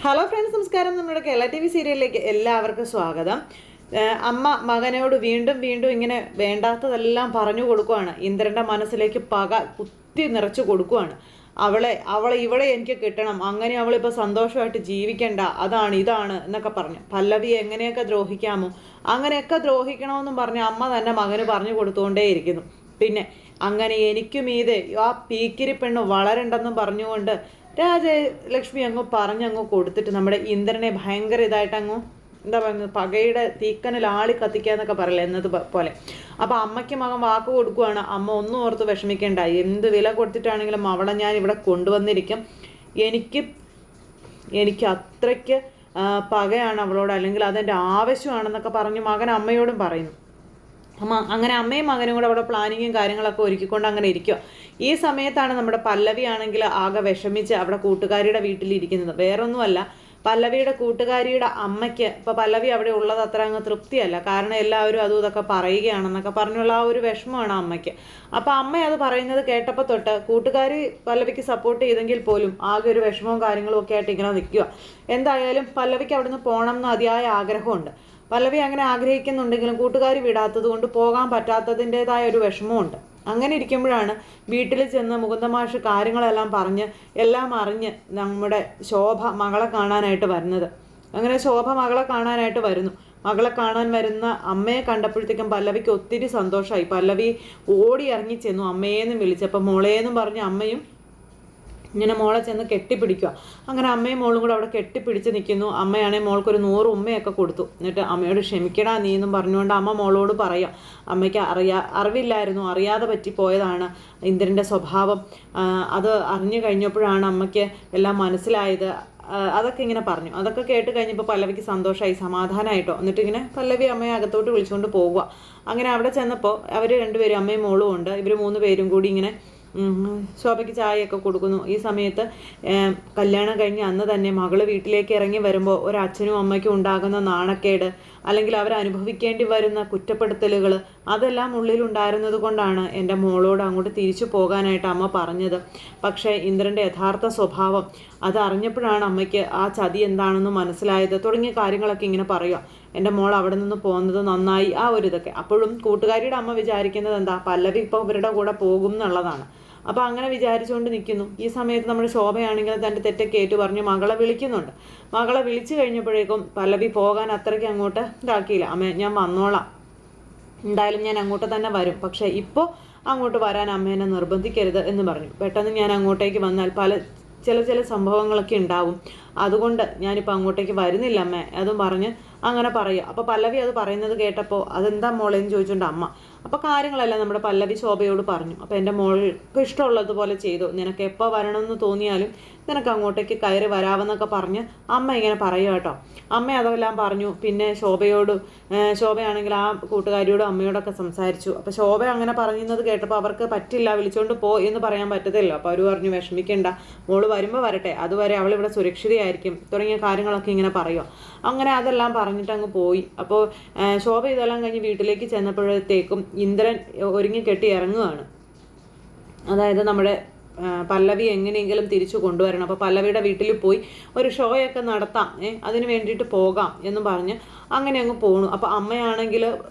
Hello friends, നമസ്കാരം. നമ്മുടെ Kerala T V സീരിയലിലേക്ക് എല്ലാവർക്കും സ്വാഗതം. അമ്മ മകനോട് വീണ്ടും വീണ്ടും ഇങ്ങനെ വേണ്ടാത്തതെല്ലാം പറഞ്ഞു കൊടുക്കുവാണ്. ഇന്ദ്രൻ്റെ മനസ്സിലേക്ക് പക കുത്തി നിറച്ചു കൊടുക്കുവാണ്. അവളെ ഇവിടെ എനിക്ക് കിട്ടണം, അങ്ങനെ അവളിപ്പോൾ സന്തോഷമായിട്ട് ജീവിക്കണ്ട, അതാണ് ഇതാണ് എന്നൊക്കെ പറഞ്ഞു. പല്ലവിയെ എങ്ങനെയൊക്കെ ദ്രോഹിക്കാമോ അങ്ങനെയൊക്കെ ദ്രോഹിക്കണമെന്നും പറഞ്ഞ് അമ്മ തന്നെ മകന് പറഞ്ഞു കൊടുത്തുകൊണ്ടേയിരിക്കുന്നു. പിന്നെ അങ്ങനെ എനിക്കും ഇത് ആ പീക്കിരി പെണ്ണ് വളരണ്ടെന്നും പറഞ്ഞുകൊണ്ട് രാജലക്ഷ്മി പറഞ്ഞങ്ങ് കൊടുത്തിട്ട് നമ്മുടെ ഇന്ദ്രനെ ഭയങ്കര ഇതായിട്ട് എന്താ പറയുന്നത്, പകയുടെ തീക്കനിൽ ആളി കത്തിക്കുക എന്നൊക്കെ പറയില്ല എന്നത് പോലെ. അപ്പോൾ അമ്മയ്ക്ക് മകൻ വാക്ക് കൊടുക്കുകയാണ്. അമ്മ ഒന്നും ഓർത്ത് വിഷമിക്കേണ്ട, എന്ത് വില കൊടുത്തിട്ടാണെങ്കിലും അവളെ ഞാൻ ഇവിടെ കൊണ്ടുവന്നിരിക്കും. എനിക്ക് അത്രയ്ക്ക് പകയാണ് അവളോട്, അല്ലെങ്കിൽ അതെൻ്റെ ആവശ്യമാണെന്നൊക്കെ പറഞ്ഞ് മകൻ അമ്മയോടും പറയുന്നു. അങ്ങനെ അമ്മയും മകനും കൂടെ അവിടെ പ്ലാനിങ്ങും കാര്യങ്ങളൊക്കെ ഒരുക്കിക്കൊണ്ട് അങ്ങനെ ഇരിക്കുക. ഈ സമയത്താണ് നമ്മുടെ പല്ലവി ആണെങ്കിൽ ആകെ വിഷമിച്ച് അവിടെ കൂട്ടുകാരിയുടെ വീട്ടിലിരിക്കുന്നത്. വേറൊന്നുമല്ല, പല്ലവിയുടെ കൂട്ടുകാരിയുടെ അമ്മയ്ക്ക് ഇപ്പോൾ പല്ലവി അവിടെ ഉള്ളത് അത്ര അങ്ങ് തൃപ്തിയല്ല. കാരണം എല്ലാവരും അതും ഇതൊക്കെ പറയുകയാണെന്നൊക്കെ പറഞ്ഞുള്ള ആ ഒരു വിഷമമാണ് അമ്മയ്ക്ക്. അപ്പോൾ അമ്മ അത് പറയുന്നത് കേട്ടപ്പോൾ തൊട്ട് കൂട്ടുകാരി പല്ലവിക്ക് സപ്പോർട്ട് ചെയ്തെങ്കിൽ പോലും ആകെ ഒരു വിഷമവും കാര്യങ്ങളും ഒക്കെ ആയിട്ട് ഇങ്ങനെ നിൽക്കുക. എന്തായാലും പല്ലവിക്ക് അവിടെ നിന്ന് പോകണം എന്ന് അതിയായ ആഗ്രഹമുണ്ട്. പല്ലവി അങ്ങനെ ആഗ്രഹിക്കുന്നുണ്ടെങ്കിലും കൂട്ടുകാർ വിടാത്തത് കൊണ്ട് പോകാൻ പറ്റാത്തതിൻ്റെതായ ഒരു വിഷമമുണ്ട്. അങ്ങനെ ഇരിക്കുമ്പോഴാണ് വീട്ടിൽ ചെന്ന് മുകുന്ദമാഷ് കാര്യങ്ങളെല്ലാം പറഞ്ഞ് എല്ലാം അറിഞ്ഞ് നമ്മുടെ ശോഭ മകളെ കാണാനായിട്ട് വരുന്നത്. അങ്ങനെ ശോഭ മകളെ കാണാനായിട്ട് വരുന്നു. മകളെ കാണാൻ വരുന്ന അമ്മയെ കണ്ടപ്പോഴത്തേക്കും പല്ലവിക്ക് ഒത്തിരി സന്തോഷമായി. പല്ലവി ഓടി ഇറങ്ങി ചെന്നു അമ്മയെന്നും വിളിച്ചപ്പോൾ മോളേന്നും പറഞ്ഞ് അമ്മയും ഇങ്ങനെ മോളെ ചെന്ന് കെട്ടിപ്പിടിക്കുക. അങ്ങനെ അമ്മയും മോളും കൂടെ അവിടെ കെട്ടിപ്പിടിച്ച് നിൽക്കുന്നു. അമ്മയാണെങ്കിൽ മോൾക്കൊരു 100 ഉമ്മയൊക്കെ കൊടുത്തു. എന്നിട്ട് അമ്മയോട് ക്ഷമിക്കടാ നീ എന്നും പറഞ്ഞുകൊണ്ട് അമ്മ മോളോട് പറയാം, അമ്മയ്ക്ക് അറിവില്ലായിരുന്നു, അറിയാതെ പറ്റിപ്പോയതാണ് ഇന്ദ്രൻ്റെ സ്വഭാവം. അത് അറിഞ്ഞു കഴിഞ്ഞപ്പോഴാണ് അമ്മയ്ക്ക് എല്ലാം മനസ്സിലായത്. അതൊക്കെ ഇങ്ങനെ പറഞ്ഞു. അതൊക്കെ കേട്ട് കഴിഞ്ഞപ്പോൾ പല്ലവിക്ക് സന്തോഷമായി, സമാധാനമായിട്ടോ. എന്നിട്ട് ഇങ്ങനെ പല്ലവി അമ്മയെ അകത്തോട്ട് വിളിച്ചുകൊണ്ട് പോകുക. അങ്ങനെ അവിടെ ചെന്നപ്പോൾ അവർ രണ്ടുപേരും അമ്മയും മോളും ഉണ്ട്. ഇവർ 3 പേരും കൂടി ഇങ്ങനെ ശോഭയ്ക്ക് ചായയൊക്കെ കൊടുക്കുന്നു. ഈ സമയത്ത് കല്യാണം കഴിഞ്ഞ് അന്ന് തന്നെ മകള് വീട്ടിലേക്ക് ഇറങ്ങി വരുമ്പോൾ ഒരച്ഛനും അമ്മയ്ക്കും ഉണ്ടാകുന്ന നാണക്കേട്, അല്ലെങ്കിൽ അവരനുഭവിക്കേണ്ടി വരുന്ന കുറ്റപ്പെടുത്തലുകൾ, അതെല്ലാം ഉള്ളിലുണ്ടായിരുന്നത് കൊണ്ടാണ് എൻ്റെ മോളോട് അങ്ങോട്ട് തിരിച്ചു പോകാനായിട്ട് അമ്മ പറഞ്ഞത്. പക്ഷേ ഇന്ദ്രൻ്റെ യഥാർത്ഥ സ്വഭാവം അതറിഞ്ഞപ്പോഴാണ് അമ്മയ്ക്ക് ആ ചതി എന്താണെന്ന് മനസ്സിലായത്. തുടങ്ങിയ കാര്യങ്ങളൊക്കെ ഇങ്ങനെ പറയുക. എൻ്റെ മോൾ അവിടെ നിന്ന് പോകുന്നത് നന്നായി, ആ ഒരു ഇതൊക്കെ. അപ്പോഴും കൂട്ടുകാരിയുടെ അമ്മ വിചാരിക്കുന്നത് എന്താ, പല്ലവി ഇപ്പോൾ ഇവരുടെ കൂടെ പോകും എന്നുള്ളതാണ്. അപ്പോൾ അങ്ങനെ വിചാരിച്ചുകൊണ്ട് നിൽക്കുന്നു. ഈ സമയത്ത് നമ്മുടെ ശോഭയാണെങ്കിൽ തൻ്റെ തെറ്റൊക്കെ ഏറ്റു പറഞ്ഞ് മകളെ വിളിക്കുന്നുണ്ട്. മകളെ വിളിച്ചു കഴിഞ്ഞപ്പോഴേക്കും പല്ലവി പോകാൻ അത്രയ്ക്ക് അങ്ങോട്ട് ഇതാക്കിയില്ല. അമ്മ ഞാൻ വന്നോളാം, എന്തായാലും ഞാൻ അങ്ങോട്ട് തന്നെ വരും, പക്ഷേ ഇപ്പോൾ അങ്ങോട്ട് വരാൻ അമ്മേനെ നിർബന്ധിക്കരുത് എന്ന് പറഞ്ഞു. പെട്ടെന്ന് ഞാൻ അങ്ങോട്ടേക്ക് വന്നാൽ ചില സംഭവങ്ങളൊക്കെ ഉണ്ടാവും, അതുകൊണ്ട് ഞാനിപ്പോൾ അങ്ങോട്ടേക്ക് വരുന്നില്ല അമ്മേ അതും പറഞ്ഞ് അങ്ങനെ പറയുക. അപ്പോൾ പല്ലവി അത് പറയുന്നത് കേട്ടപ്പോൾ അതെന്താ മോളെന്ന് ചോദിച്ചുകൊണ്ട് അമ്മ അപ്പോൾ കാര്യങ്ങളെല്ലാം നമ്മുടെ പല്ലവി ശോഭയോട് പറഞ്ഞു. അപ്പോൾ എൻ്റെ മോൾക്ക് ഇഷ്ടമുള്ളതുപോലെ ചെയ്തു, നിനക്ക് എപ്പോൾ വരണമെന്ന് തോന്നിയാലും നിനക്ക് അങ്ങോട്ടേക്ക് കയറി വരാമെന്നൊക്കെ പറഞ്ഞ് അമ്മ ഇങ്ങനെ പറയുക കേട്ടോ. അമ്മ അതെല്ലാം പറഞ്ഞു. പിന്നെ ശോഭയാണെങ്കിൽ ആ കൂട്ടുകാരിയോടും അമ്മയോടൊക്കെ സംസാരിച്ചു. അപ്പോൾ ശോഭ അങ്ങനെ പറയുന്നത് കേട്ടപ്പോൾ അവർക്ക് പറ്റില്ല, വിളിച്ചുകൊണ്ട് പോ എന്ന് പറയാൻ പറ്റത്തില്ല. അപ്പോൾ അവർ പറഞ്ഞു വിഷമിക്കേണ്ട, മോള് വരുമ്പോൾ വരട്ടെ, അതുവരെ അവളിവിടെ സുരക്ഷിതയായിരിക്കും തുടങ്ങിയ കാര്യങ്ങളൊക്കെ ഇങ്ങനെ പറയുക. അങ്ങനെ അതെല്ലാം പറഞ്ഞിട്ട് അങ്ങ് പോയി. അപ്പോൾ ശോഭ ഇതെല്ലാം കഴിഞ്ഞ് വീട്ടിലേക്ക് ചെന്നപ്പോഴത്തേക്കും ഇന്ദ്രൻ ഒരുങ്ങി കെട്ടി ഇറങ്ങുകയാണ്. അതായത് നമ്മുടെ പല്ലവി എങ്ങനെയെങ്കിലും തിരിച്ചു കൊണ്ടുവരണം. അപ്പോൾ പല്ലവിയുടെ വീട്ടിൽ പോയി ഒരു ഷോയൊക്കെ നടത്താം, അതിന് വേണ്ടിയിട്ട് പോകാം എന്നും പറഞ്ഞ് അങ്ങനെ അങ്ങ് പോണു. അപ്പോൾ അമ്മയാണെങ്കിൽ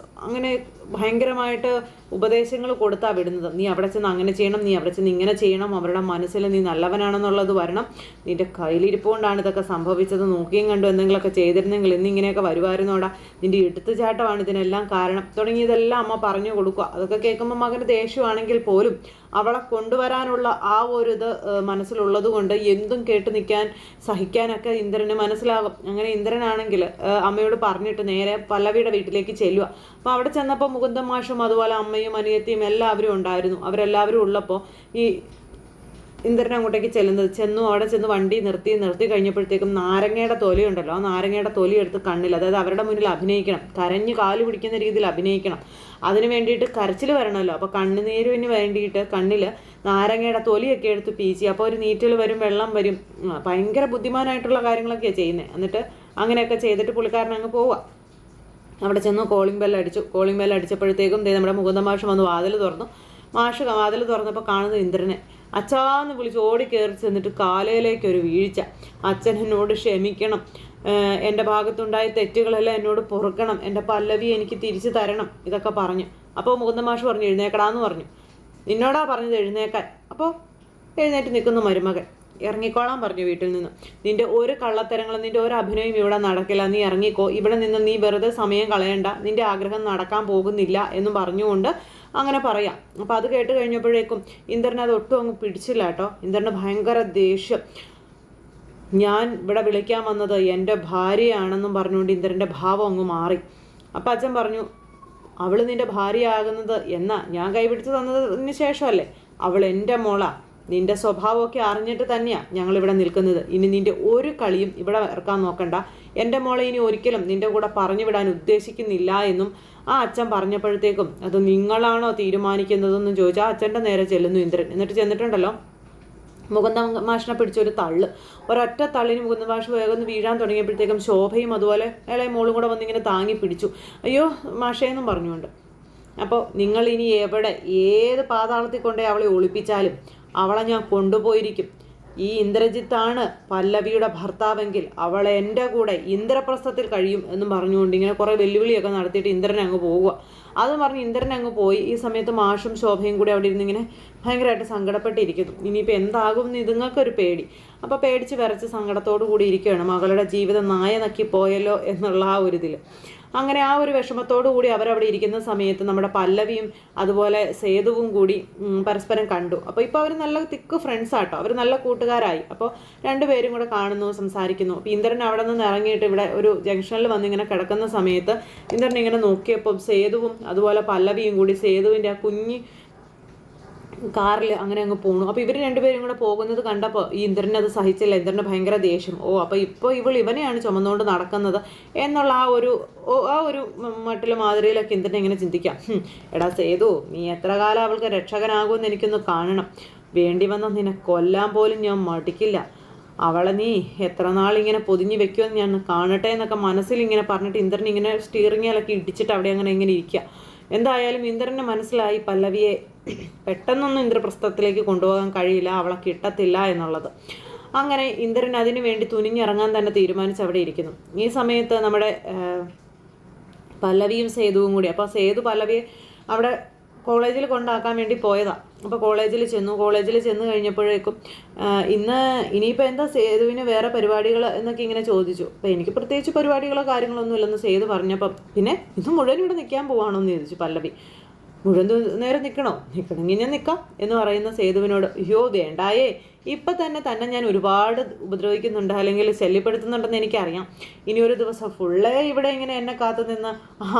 അങ്ങനെ ഭയങ്കരമായിട്ട് ഉപദേശങ്ങൾ കൊടുത്താ വിടുന്നത്. നീ അവിടെ ചെന്ന് അങ്ങനെ ചെയ്യണം, നീ അവിടെ ചെന്ന് ഇങ്ങനെ ചെയ്യണം, അവരുടെ മനസ്സിൽ നീ നല്ലവനാണെന്നുള്ളത് വരണം, നിന്റെ കയ്യിലിരിപ്പുകൊണ്ടാണ് ഇതൊക്കെ സംഭവിച്ചത്, നോക്കിയും കണ്ടു എന്തെങ്കിലുമൊക്കെ ചെയ്തിരുന്നെങ്കിൽ ഇന്നിങ്ങനെയൊക്കെ വരുമായിരുന്നോടാ, നിന്റെ എടുത്തുചാട്ടമാണ് ഇതിനെല്ലാം കാരണം തുടങ്ങിയതെല്ലാം അമ്മ പറഞ്ഞു കൊടുക്കുക. അതൊക്കെ കേൾക്കുമ്പോൾ മകന് ദേഷ്യമാണെങ്കിൽ പോലും അവളെ കൊണ്ടുവരാനുള്ള ആ ഒരു ഇത് മനസ്സിലുള്ളത് കൊണ്ട് എന്തും കേട്ട് നിൽക്കാൻ സഹിക്കാനൊക്കെ ഇന്ദ്രന് മനസ്സിലാകും. അങ്ങനെ ഇന്ദ്രനാണെങ്കിൽ അമ്മയോട് പറഞ്ഞിട്ട് നേരെ പല്ലവിയുടെ വീട്ടിലേക്ക് ചെല്ലുക. അപ്പോൾ അവിടെ ചെന്നപ്പോൾ മുകുന്ദൻ മാഷും അതുപോലെ അമ്മയും അനിയത്തിയും എല്ലാവരും ഉണ്ടായിരുന്നു. അവരെല്ലാവരും ഉള്ളപ്പോൾ ഈ ഇന്ദ്രൻ അങ്ങോട്ടേക്ക് അവിടെ ചെന്ന് വണ്ടി നിർത്തി കഴിഞ്ഞപ്പോഴത്തേക്കും നാരങ്ങയുടെ തൊലിയുണ്ടല്ലോ, ആ നാരങ്ങയുടെ തൊലി എടുത്ത് കണ്ണിൽ, അതായത് അവരുടെ മുന്നിൽ അഭിനയിക്കണം, കരഞ്ഞ് കാല് പിടിക്കുന്ന രീതിയിൽ അഭിനയിക്കണം. അതിന് വേണ്ടിയിട്ട് കരച്ചിൽ വരണമല്ലോ. അപ്പോൾ കണ്ണുനീരിന് വേണ്ടിയിട്ട് കണ്ണിൽ നാരങ്ങയുടെ തൊലിയൊക്കെ എടുത്ത് പീച്ചി, അപ്പോൾ ഒരു നീറ്റൽ വരും, വെള്ളം വരും. ഭയങ്കര ബുദ്ധിമാനായിട്ടുള്ള കാര്യങ്ങളൊക്കെയാണ് ചെയ്യുന്നത്. എന്നിട്ട് അങ്ങനെയൊക്കെ ചെയ്തിട്ട് പുള്ളിക്കാരൻ അങ്ങ് പോവുക. അവിടെ ചെന്ന് കോളിംഗ് ബെൽ അടിച്ചപ്പോഴത്തേക്കും നമ്മുടെ മുകുന്ദൻ മാഷ് വന്ന് വാതിൽ തുറന്നു. മാഷ് വാതിൽ തുറന്നപ്പോൾ കാണുന്നത് ഇന്ദ്രനെ. അച്ഛാന്ന് വിളിച്ച് ഓടിക്കയറി ചെന്നിട്ട് കാലയിലേക്കൊരു വീഴ്ച. അച്ഛൻ എന്നോട് ക്ഷമിക്കണം, എൻ്റെ ഭാഗത്തുണ്ടായ തെറ്റുകളെല്ലാം എന്നോട് പൊറുക്കണം, എൻ്റെ പല്ലവി എനിക്ക് തിരിച്ചു തരണം, ഇതൊക്കെ പറഞ്ഞു. അപ്പോൾ മുകുന്ദൻ മാഷ് പറഞ്ഞു എഴുന്നേക്കടാന്ന് പറഞ്ഞു. നിന്നോടാ പറഞ്ഞത് എഴുന്നേക്കാൻ. അപ്പോൾ എഴുന്നേറ്റ് നിൽക്കുന്നു മരുമകൻ. ഇറങ്ങിക്കോളാൻ പറഞ്ഞു വീട്ടിൽ നിന്ന്. നിന്റെ ഒരു കള്ളത്തരങ്ങളും നിന്റെ ഒരു അഭിനയം ഇവിടെ നടക്കില്ല, നീ ഇറങ്ങിക്കോ, ഇവിടെ നിന്ന് നീ വെറുതെ സമയം കളയണ്ട, നിന്റെ ആഗ്രഹം നടക്കാൻ പോകുന്നില്ല എന്നും പറഞ്ഞുകൊണ്ട് അങ്ങനെ പറയാം. അപ്പോൾ അത് കേട്ട് കഴിഞ്ഞപ്പോഴേക്കും ഇന്ദ്രൻ അത് ഒട്ടും അങ്ങ് പിടിച്ചില്ല കേട്ടോ. ഇന്ദ്രന് ഭയങ്കര ദേഷ്യം. ഞാൻ ഇവിടെ വിളിക്കാൻ വന്നത് എൻ്റെ ഭാര്യയാണെന്നും പറഞ്ഞുകൊണ്ട് ഇന്ദ്രൻ്റെ ഭാവം അങ്ങ് മാറി. അപ്പം അച്ഛൻ പറഞ്ഞു, അവൾ നിൻ്റെ ഭാര്യയാകുന്നത് എന്നാ ഞാൻ കൈപിടിച്ച് തന്നതിന് ശേഷമല്ലേ? അവൾ എൻ്റെ മോളാ. നിൻ്റെ സ്വഭാവമൊക്കെ അറിഞ്ഞിട്ട് തന്നെയാണ് ഞങ്ങളിവിടെ നിൽക്കുന്നത്. ഇനി നിൻ്റെ ഒരു കളിയും ഇവിടെ ഇറക്കാൻ നോക്കണ്ട. എൻ്റെ മോളെ ഇനി ഒരിക്കലും നിൻ്റെ കൂടെ പറഞ്ഞു വിടാൻ ഉദ്ദേശിക്കുന്നില്ല എന്നും ആ അച്ഛൻ പറഞ്ഞപ്പോഴത്തേക്കും അത് നിങ്ങളാണോ തീരുമാനിക്കുന്നതെന്നും ചോദിച്ചാൽ അച്ഛൻ്റെ നേരെ ചെല്ലുന്നു ഇന്ദ്രൻ. എന്നിട്ട് ചെന്നിട്ടുണ്ടല്ലോ മുകുന്ദൻ മാഷിനെ പിടിച്ചൊരു തള്ള്, ഒരൊറ്റ തള്ളിന് മുകുന്ദൻ മാഷ് വേഗം വീഴാൻ തുടങ്ങിയപ്പോഴത്തേക്കും ശോഭയും അതുപോലെ ഇളയ മോളും കൂടെ വന്നിങ്ങനെ താങ്ങി പിടിച്ചു. അയ്യോ മാഷേന്നും പറഞ്ഞുകൊണ്ട്. അപ്പോൾ നിങ്ങൾ ഇനി എവിടെ ഏത് പാതാളത്തിൽ കൊണ്ടേ അവളെ ഒളിപ്പിച്ചാലും അവളെ ഞാൻ കൊണ്ടുപോയിരിക്കും. ഈ ഇന്ദ്രജിത്താണ് പല്ലവിയുടെ ഭർത്താവെങ്കിൽ അവളെ എൻ്റെ കൂടെ ഇന്ദ്രപ്രസ്ഥത്തിൽ കഴിയും എന്നും പറഞ്ഞുകൊണ്ട് ഇങ്ങനെ കുറേ വെല്ലുവിളിയൊക്കെ നടത്തിയിട്ട് ഇന്ദ്രൻ അങ്ങ് പോവുക. അത് പറഞ്ഞ് ഇന്ദ്രൻ അങ്ങ് പോയി. ഈ സമയത്ത് മാഷും ശോഭയും കൂടി അവിടെ ഇരുന്ന് ഇങ്ങനെ ഭയങ്കരമായിട്ട് സങ്കടപ്പെട്ടിരിക്കുന്നു. ഇനിയിപ്പോൾ എന്താകും എന്ന് ഇതുങ്ങൾക്കൊരു പേടി. അപ്പോൾ പേടിച്ച് വിറച്ച് സങ്കടത്തോടു കൂടി ഇരിക്കുകയാണ്. മകളുടെ ജീവിതം നായ നക്കി പോയല്ലോ എന്നുള്ള ആ ഒരു ഇതിൽ. അങ്ങനെ ആ ഒരു വിഷമത്തോടു കൂടി അവരവിടെ ഇരിക്കുന്ന സമയത്ത് നമ്മുടെ പല്ലവിയും അതുപോലെ സേതുവും കൂടി പരസ്പരം കണ്ടു. അപ്പോൾ ഇപ്പോൾ അവർ നല്ല തിക്ക് ഫ്രണ്ട്സ് ആട്ടോ, അവർ നല്ല കൂട്ടുകാരായി. അപ്പോൾ രണ്ടുപേരും കൂടെ കാണുന്നു, സംസാരിക്കുന്നു. അപ്പോൾ ഇന്ദ്രൻ അവിടെ നിന്ന് ഇറങ്ങിയിട്ട് ഇവിടെ ഒരു ജംഗ്ഷനിൽ വന്നിങ്ങനെ കിടക്കുന്ന സമയത്ത് ഇന്ദ്രൻ ഇങ്ങനെ നോക്കിയപ്പോൾ സേതുവും അതുപോലെ പല്ലവിയും കൂടി സേതുവിൻ്റെ ആ കുഞ്ഞ് കാറിൽ അങ്ങനെ അങ്ങ് പോണു. അപ്പോൾ ഇവർ രണ്ടുപേരും കൂടെ പോകുന്നത് കണ്ടപ്പോൾ ഈ ഇന്ദ്രനെ അത് സഹിച്ചില്ല. ഇന്ദ്രന് ഭയങ്കര ദേഷ്യം. അപ്പോൾ ഇപ്പോൾ ഇവനെയാണ് ചുമന്നുകൊണ്ട് നടക്കുന്നത് എന്നുള്ള ആ ഒരു മട്ടിൽ മാതിരിയിലൊക്കെ ഇന്ദ്രനെ ഇങ്ങനെ ചിന്തിക്കാം. എടാ സേതു, നീ എത്ര കാലം അവൾക്ക് രക്ഷകനാകുമെന്ന് എനിക്കൊന്ന് കാണണം. വേണ്ടി വന്ന നിന്നെ കൊല്ലാൻ പോലും ഞാൻ മടിക്കില്ല. അവളെ നീ എത്ര നാളിങ്ങനെ പൊതിഞ്ഞ് വെക്കുമെന്ന് ഞാൻ കാണട്ടെ എന്നൊക്കെ മനസ്സിലിങ്ങനെ പറഞ്ഞിട്ട് ഇന്ദ്രൻ ഇങ്ങനെ സ്റ്റീറിങ്ങിലൊക്കെ ഇടിച്ചിട്ട് അവിടെ അങ്ങനെ ഇങ്ങനെ ഇരിക്കുക. എന്തായാലും ഇന്ദ്രന് മനസ്സിലായി പല്ലവിയെ പെട്ടെന്നൊന്നും ഇന്ദ്രപ്രസ്ഥത്തിലേക്ക് കൊണ്ടുപോകാൻ കഴിയില്ല, അവളെ കിട്ടത്തില്ല എന്നുള്ളത്. അങ്ങനെ ഇന്ദ്രൻ അതിനു വേണ്ടി തുനിഞ്ഞിറങ്ങാൻ തന്നെ തീരുമാനിച്ച് അവിടെ ഇരിക്കുന്നു. ഈ സമയത്ത് നമ്മുടെ പല്ലവിയും സേതുവും കൂടി, അപ്പോൾ സേതു പല്ലവിയെ അവിടെ കോളേജിൽ കൊണ്ടാക്കാൻ വേണ്ടി പോയതാണ്. അപ്പോൾ കോളേജിൽ ചെന്ന് കഴിഞ്ഞപ്പോഴേക്കും ഇനിയിപ്പോൾ എന്താ സേതുവിന് വേറെ പരിപാടികൾ എന്നൊക്കെ ഇങ്ങനെ ചോദിച്ചു. അപ്പോൾ എനിക്ക് പ്രത്യേകിച്ച് പരിപാടികളോ കാര്യങ്ങളൊന്നും ഇല്ലെന്ന് സേതു പറഞ്ഞപ്പം പിന്നെ ഇത് മുഴുവൻ ഇവിടെ നിൽക്കാൻ പോവാണോ എന്ന് ചോദിച്ചു പല്ലവി. മുഴുവൻ നേരം നിൽക്കണമെങ്കിൽ ഞാൻ നിൽക്കാം എന്ന് പറയുന്ന സേതുവിനോട്, അയ്യോ വേണ്ടായേ, ഇപ്പം തന്നെ ഞാൻ ഒരുപാട് ഉപദ്രവിക്കുന്നുണ്ട് അല്ലെങ്കിൽ ശല്യപ്പെടുത്തുന്നുണ്ടെന്ന് എനിക്കറിയാം. ഇനി ഒരു ദിവസം ഫുള്ളേ ഇവിടെ ഇങ്ങനെ എന്നെ കാത്തു നിന്ന്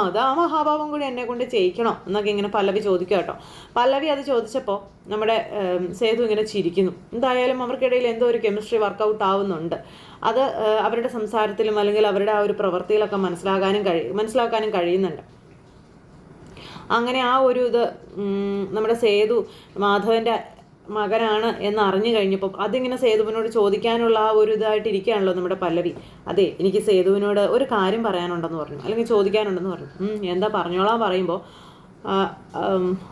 അതാ മഹാഭാവം കൂടി എന്നെ കൊണ്ട് ചെയ്യിക്കണോ എന്നൊക്കെ ഇങ്ങനെ പല്ലവി ചോദിക്കുക കേട്ടോ. പല്ലവി അത് ചോദിച്ചപ്പോൾ നമ്മുടെ സേതു ഇങ്ങനെ ചിരിക്കുന്നു. എന്തായാലും അവർക്കിടയിൽ എന്തോ ഒരു കെമിസ്ട്രി വർക്കൗട്ട് ആവുന്നുണ്ട്. അത് അവരുടെ സംസാരത്തിലും അല്ലെങ്കിൽ അവരുടെ ആ ഒരു പ്രവൃത്തിയിലൊക്കെ മനസ്സിലാക്കാനും കഴിയുന്നുണ്ട്. അങ്ങനെ ആ ഒരു ഇത് നമ്മുടെ സേതു മാധവൻ്റെ മകനാണ് എന്ന് അറിഞ്ഞു കഴിഞ്ഞപ്പം അതിങ്ങനെ സേതുവിനോട് ചോദിക്കാനുള്ള ആ ഒരു ഇതായിട്ടിരിക്കുകയാണല്ലോ നമ്മുടെ പല്ലവി. അതെ, എനിക്ക് സേതുവിനോട് ഒരു കാര്യം പറയാനുണ്ടെന്ന് പറഞ്ഞു, അല്ലെങ്കിൽ ചോദിക്കാനുണ്ടെന്ന് പറഞ്ഞു. എന്താ പറഞ്ഞോളാൻ പറയുമ്പോൾ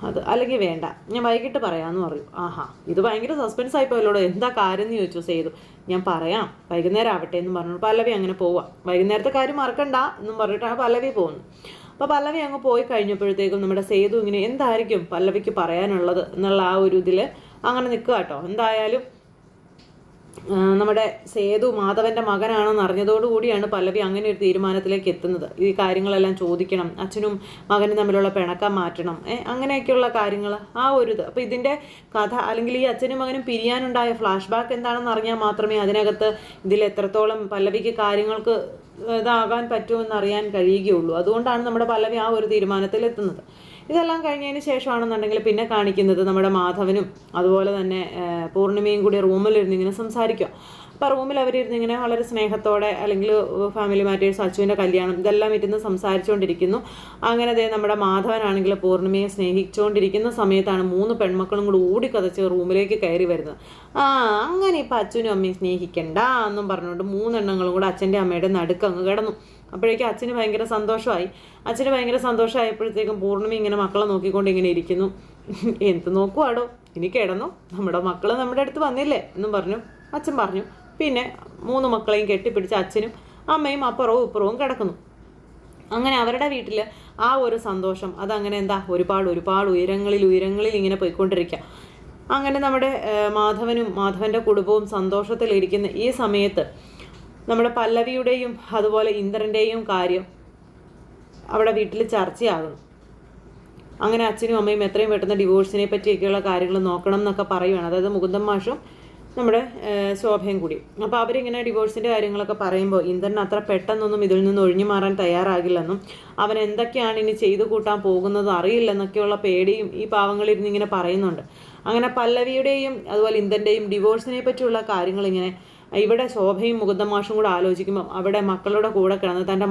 അത് അല്ലെങ്കിൽ വേണ്ട, ഞാൻ വൈകിട്ട് പറയാമെന്ന് പറഞ്ഞു. ആഹാ, ഇത് ഭയങ്കര സസ്പെൻസ് ആയിപ്പോയല്ലോടോ, എന്താ കാര്യം എന്ന് ചോദിച്ചു സേതു. ഞാൻ പറയാം, വൈകുന്നേരം ആവട്ടെ എന്നും പറഞ്ഞു പല്ലവി അങ്ങനെ പോവാം. വൈകുന്നേരത്തെ കാര്യം മറക്കണ്ട എന്നും പറഞ്ഞിട്ടാണ് പല്ലവി പോകുന്നത്. അപ്പോൾ പല്ലവി അങ്ങ് പോയി കഴിഞ്ഞപ്പോഴത്തേക്കും നമ്മുടെ സേതു ഇങ്ങനെ എന്തായിരിക്കും പല്ലവിക്ക് പറയാനുള്ളത് എന്നുള്ള ആ ഒരു ഇതിൽ അങ്ങനെ നിൽക്കുക കേട്ടോ. എന്തായാലും നമ്മുടെ സേതു മാധവൻ്റെ മകനാണെന്ന് അറിഞ്ഞതോടുകൂടിയാണ് പല്ലവി അങ്ങനെ ഒരു തീരുമാനത്തിലേക്ക് എത്തുന്നത്. ഈ കാര്യങ്ങളെല്ലാം ചോദിക്കണം, അച്ഛനും മകനും തമ്മിലുള്ള പിണക്കം മാറ്റണം, അങ്ങനെയൊക്കെയുള്ള കാര്യങ്ങൾ ആ ഒരു ഇത്. അപ്പോൾ ഇതിൻ്റെ കഥ അല്ലെങ്കിൽ ഈ അച്ഛനും മകനും പിരിയാനുണ്ടായ ഫ്ലാഷ് ബാക്ക് എന്താണെന്ന് അറിഞ്ഞാൽ മാത്രമേ അതിനകത്ത് ഇതിൽ എത്രത്തോളം പല്ലവിക്ക് കാര്യങ്ങൾക്ക് ഇതാകാൻ പറ്റുമെന്ന് അറിയാൻ കഴിയുകയുള്ളൂ. അതുകൊണ്ടാണ് നമ്മുടെ പല്ലവി ആ ഒരു തീരുമാനത്തിൽ എത്തുന്നത്. ഇതെല്ലാം കഴിഞ്ഞതിന് ശേഷമാണെന്നുണ്ടെങ്കിൽ പിന്നെ കാണിക്കുന്നത് നമ്മുടെ മാധവനും അതുപോലെ തന്നെ പൂർണിമയും കൂടി റൂമിലിരുന്ന് ഇങ്ങനെ സംസാരിക്കുക. അപ്പോൾ റൂമിൽ അവരിരുന്നിങ്ങനെ വളരെ സ്നേഹത്തോടെ അല്ലെങ്കിൽ ഫാമിലി മാറ്റേഴ്സ്, അച്ഛൻ്റെ കല്യാണം ഇതെല്ലാം ഇരുന്ന് സംസാരിച്ചുകൊണ്ടിരിക്കുന്നു. അങ്ങനെ നമ്മുടെ മാധവനാണെങ്കിൽ പൂർണിമയെ സ്നേഹിച്ചുകൊണ്ടിരിക്കുന്ന സമയത്താണ് 3 പെൺമക്കളും കൂടി ഓടിക്കതച്ച് റൂമിലേക്ക് കയറി വരുന്നത്. അങ്ങനെ ഇപ്പം അച്ഛനും അമ്മയും സ്നേഹിക്കണ്ട എന്നും പറഞ്ഞുകൊണ്ട് 3 എണ്ണങ്ങളും കൂടെ അച്ഛൻ്റെ അമ്മയുടെ നടുക്കങ്ങ് കിടന്നു. അപ്പോഴേക്കും അച്ഛന് ഭയങ്കര സന്തോഷമായപ്പോഴത്തേക്കും പൂർണിമ ഇങ്ങനെ മക്കളെ നോക്കിക്കൊണ്ട് ഇങ്ങനെ ഇരിക്കുന്നു. എന്ത് നോക്കുവാടോ, ഇനി കിടന്നു, നമ്മുടെ മക്കൾ നമ്മുടെ അടുത്ത് വന്നില്ലേ എന്നും പറഞ്ഞു അച്ഛൻ പറഞ്ഞു. പിന്നെ 3 മക്കളെയും കെട്ടിപ്പിടിച്ച് അച്ഛനും അമ്മയും അപ്പുറവും ഇപ്പുറവും കിടക്കുന്നു. അങ്ങനെ അവരുടെ വീട്ടിൽ ആ ഒരു സന്തോഷം അതങ്ങനെ എന്താ ഒരുപാട് ഉയരങ്ങളിൽ ഇങ്ങനെ പോയിക്കൊണ്ടിരിക്കുക. അങ്ങനെ നമ്മുടെ മാധവൻ്റെ കുടുംബവും സന്തോഷത്തിലിരിക്കുന്ന ഈ സമയത്ത് നമ്മുടെ പല്ലവിയുടെയും അതുപോലെ ഇന്ദ്രൻ്റെയും കാര്യം അവിടെ വീട്ടിൽ ചർച്ചയാകുന്നു. അങ്ങനെ അച്ഛനും അമ്മയും എത്രയും പെട്ടെന്ന് ഡിവോഴ്സിനെ പറ്റിയൊക്കെയുള്ള കാര്യങ്ങൾ നോക്കണം എന്നൊക്കെ പറയുകയാണ്. അതായത് മുകുന്ദൻ മാഷും നമ്മുടെ ശോഭയും കൂടി. അപ്പോൾ അവരിങ്ങനെ ഡിവോഴ്സിൻ്റെ കാര്യങ്ങളൊക്കെ പറയുമ്പോൾ ഇന്ദ്രൻ അത്ര പെട്ടെന്നൊന്നും ഇതിൽ നിന്ന് ഒഴിഞ്ഞു മാറാൻ തയ്യാറാകില്ലെന്നും അവൻ എന്തൊക്കെയാണ് ഇനി ചെയ്തു കൂട്ടാൻ പോകുന്നത് അറിയില്ലെന്നൊക്കെയുള്ള പേടിയും ഈ പാവങ്ങളിരുന്ന് ഇങ്ങനെ പറയുന്നുണ്ട്. അങ്ങനെ പല്ലവിയുടെയും അതുപോലെ ഇന്ദ്രൻ്റെയും ഡിവോഴ്സിനെ പറ്റിയുള്ള കാര്യങ്ങൾ ഇങ്ങനെ ഇവിടെ ശോഭയും മുകുന്ദൻ മാഷും കൂടെ ആലോചിക്കുമ്പം അവിടെ മക്കളുടെ കൂടെ കിടന്ന് തൻ്റെ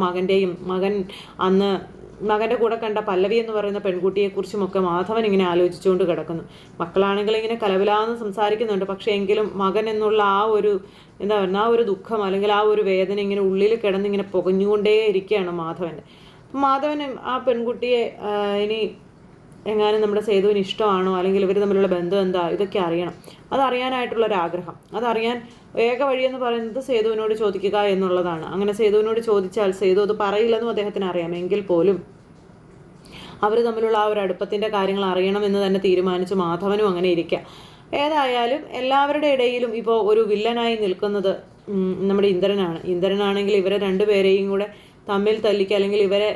മകൻ്റെ കൂടെ കണ്ട പല്ലവി എന്ന് പറയുന്ന പെൺകുട്ടിയെക്കുറിച്ചുമൊക്കെ മാധവൻ ഇങ്ങനെ ആലോചിച്ചുകൊണ്ട് കിടക്കുന്നു. മക്കളാണെങ്കിൽ ഇങ്ങനെ കലവിലാന്ന് സംസാരിക്കുന്നുണ്ട്. പക്ഷേ എങ്കിലും മകൻ എന്നുള്ള ആ ഒരു എന്താ പറയുക, ആ ഒരു ദുഃഖം അല്ലെങ്കിൽ ആ ഒരു വേദന ഇങ്ങനെ ഉള്ളിൽ കിടന്നിങ്ങനെ പുകഞ്ഞുകൊണ്ടേ ഇരിക്കുകയാണ് മാധവന് ആ പെൺകുട്ടിയെ ഇനി എങ്ങാനും നമ്മുടെ സേതുവിന് ഇഷ്ടമാണോ അല്ലെങ്കിൽ ഇവർ തമ്മിലുള്ള ബന്ധം എന്താ ഇതൊക്കെ അറിയണം. അതറിയാനായിട്ടുള്ളൊരാഗ്രഹം, അതറിയാൻ ഏക വഴിയെന്ന് പറയുന്നത് സേതുവിനോട് ചോദിക്കുക എന്നുള്ളതാണ്. അങ്ങനെ സേതുവിനോട് ചോദിച്ചാൽ സേതു അത് പറയില്ലെന്നും അദ്ദേഹത്തിന് അറിയാം. എങ്കിൽ പോലും അവർ തമ്മിലുള്ള ആ ഒരു അടുപ്പത്തിൻ്റെ കാര്യങ്ങൾ അറിയണമെന്ന് തന്നെ തീരുമാനിച്ചു മാധവനും അങ്ങനെ ഇരിക്കുക. ഏതായാലും എല്ലാവരുടെ ഇടയിലും ഇപ്പോൾ ഒരു വില്ലനായി നിൽക്കുന്നത് നമ്മുടെ ഇന്ദ്രനാണെങ്കിൽ ഇവരെ രണ്ടുപേരെയും കൂടെ തമ്മിൽ തല്ലിക്കുക അല്ലെങ്കിൽ ഇവരെ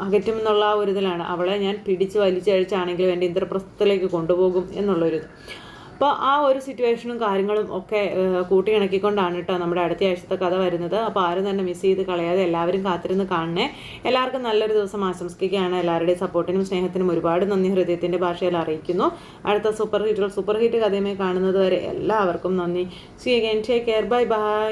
അകറ്റുമെന്നുള്ള ആ ഒരു ഇതിലാണ്. അവളെ ഞാൻ പിടിച്ച് വലിച്ചഴിച്ചാണെങ്കിലും എൻ്റെ ഇന്ദ്രപ്രസ്ഥത്തിലേക്ക് കൊണ്ടുപോകും എന്നുള്ളൊരിത്. അപ്പോൾ ആ ഒരു സിറ്റുവേഷനും കാര്യങ്ങളും ഒക്കെ കൂട്ടിയിണക്കിക്കൊണ്ടാണ് കേട്ടോ നമ്മുടെ അടുത്ത ആഴ്ചത്തെ കഥ വരുന്നത്. അപ്പോൾ ആരും തന്നെ മിസ് ചെയ്ത് കളയാതെ എല്ലാവരും കാത്തിരുന്ന് കാണണേ. എല്ലാവർക്കും നല്ലൊരു ദിവസം ആശംസിക്കുകയാണ്. എല്ലാവരുടെയും സപ്പോർട്ടിനും സ്നേഹത്തിനും ഒരുപാട് നന്ദി ഹൃദയത്തിൻ്റെ ഭാഷയിൽ അറിയിക്കുന്നു. അടുത്ത സൂപ്പർ ഹിറ്റ് കഥയുമായി കാണുന്നത് വരെ എല്ലാവർക്കും നന്ദി. See again, take care, bye by.